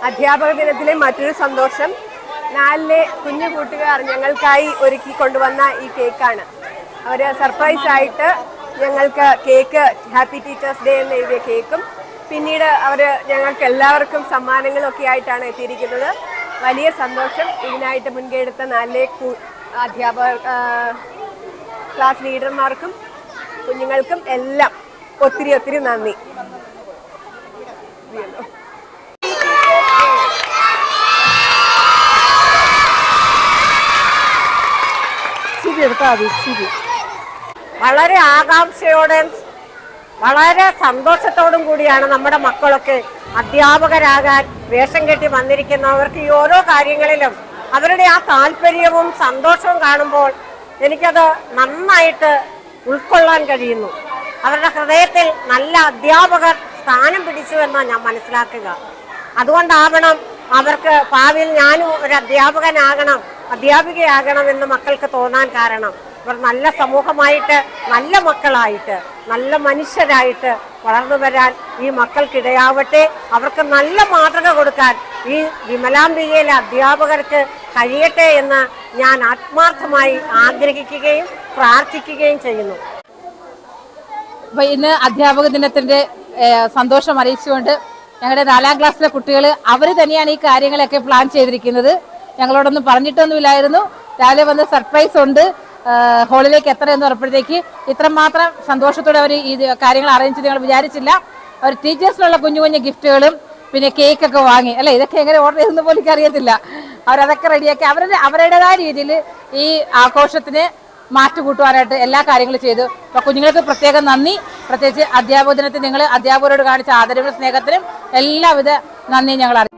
അധ്യാപക ദിനത്തിലെ മറ്റൊരു സന്തോഷം 4 കുഞ്ഞു കൂട്ടുകാർ ഞങ്ങൾക്കായി ഒരുക്കി കൊണ്ടുവന്ന ഈ കേക്കാണ്. അവർ സർപ്രൈസ് ആയിട്ട് ഞങ്ങൾക്ക് കേക്ക് ഹാപ്പി ടീച്ചേഴ്സ് ഡേ എന്ന് എഴുതിയ കേക്കും പിന്നീട് അവർ ഞങ്ങൾക്ക് എല്ലാവർക്കും സമ്മാനങ്ങളൊക്കെ ആയിട്ടാണ് എത്തിയിരിക്കുന്നത്. വലിയ സന്തോഷം. ഇതിനായിട്ട് മുൻകൈ എടുത്ത 4 അധ്യാപക ക്ലാസ് ലീഡർമാർക്കും കുഞ്ഞുങ്ങൾക്കും എല്ലാം ഒത്തിരി നന്ദി. വളരെ ആകാംക്ഷയോടെ വളരെ സന്തോഷത്തോടും കൂടിയാണ് നമ്മുടെ മക്കളൊക്കെ അധ്യാപകരാകാൻ വേഷം കെട്ടി വന്നിരിക്കുന്നവർക്ക് ഈ ഓരോ കാര്യങ്ങളിലും അവരുടെ ആ താല്പര്യവും സന്തോഷവും കാണുമ്പോൾ എനിക്കത് നന്നായിട്ട് ഉൾക്കൊള്ളാൻ കഴിയുന്നു. അവരുടെ ഹൃദയത്തിൽ നല്ല അധ്യാപകർ സ്ഥാനം പിടിച്ചു എന്നാണ് ഞാൻ മനസ്സിലാക്കുക. അതുകൊണ്ടാവണം അവർക്ക് ഭാവിയിൽ ഞാനും ഒരു അധ്യാപികയാകണം എന്ന് മക്കൾക്ക് തോന്നാൻ കാരണം. അവർ നല്ല സമൂഹമായിട്ട് നല്ല മക്കളായിട്ട് നല്ല മനുഷ്യരായിട്ട് വളർന്നു വരാൻ ഈ മക്കൾക്കിടയാവട്ടെ. അവർക്ക് നല്ല മാതൃക കൊടുക്കാൻ ഈ വിമലാംബികയിലെ അധ്യാപകർക്ക് കഴിയട്ടെ എന്ന് ഞാൻ ആത്മാർത്ഥമായി ആഗ്രഹിക്കുകയും പ്രാർത്ഥിക്കുകയും ചെയ്യുന്നു. ഇന്ന് അധ്യാപക ദിനത്തിന്റെ സന്തോഷം അറിയിച്ചുകൊണ്ട് ഞങ്ങളുടെ 4ാം ക്ലാസ്സിലെ കുട്ടികൾ അവർ തന്നെയാണ് ഈ കാര്യങ്ങളൊക്കെ പ്ലാൻ ചെയ്തിരിക്കുന്നത്. ഞങ്ങളോടൊന്നും പറഞ്ഞിട്ടൊന്നുമില്ലായിരുന്നു. രാവിലെ വന്ന് സർപ്രൈസ് ഉണ്ട്, ഹോളിലേക്ക് എത്രയെന്ന് പറഞ്ഞപ്പോഴത്തേക്ക് ഇത്രമാത്രം സന്തോഷത്തോടെ അവർ ഈ കാര്യങ്ങൾ അറേഞ്ച് ചെയ്ത് ഞങ്ങൾ വിചാരിച്ചില്ല. അവർ ടീച്ചേഴ്സിനുള്ള കുഞ്ഞു കുഞ്ഞു ഗിഫ്റ്റുകളും പിന്നെ കേക്കൊക്കെ വാങ്ങി അല്ലേ, ഇതൊക്കെ എങ്ങനെ ഓർഡർ ചെയ്തെന്ന് പോലും എനിക്ക് അറിയത്തില്ല. അവരതൊക്കെ റെഡിയാക്കി അവരുടേതായ രീതിയിൽ ഈ ആഘോഷത്തിന് മാറ്റുകൂട്ടുവാനായിട്ട് എല്ലാ കാര്യങ്ങളും ചെയ്തു. അപ്പോൾ കുഞ്ഞുങ്ങൾക്ക് പ്രത്യേകം നന്ദി. പ്രത്യേകിച്ച് അധ്യാപക ദിനത്തിൽ നിങ്ങൾ അധ്യാപകരോട് കാണിച്ച ആദരവിനും സ്നേഹത്തിനും എല്ലാവിധ നന്ദിയും ഞങ്ങൾ അറിയിച്ചു.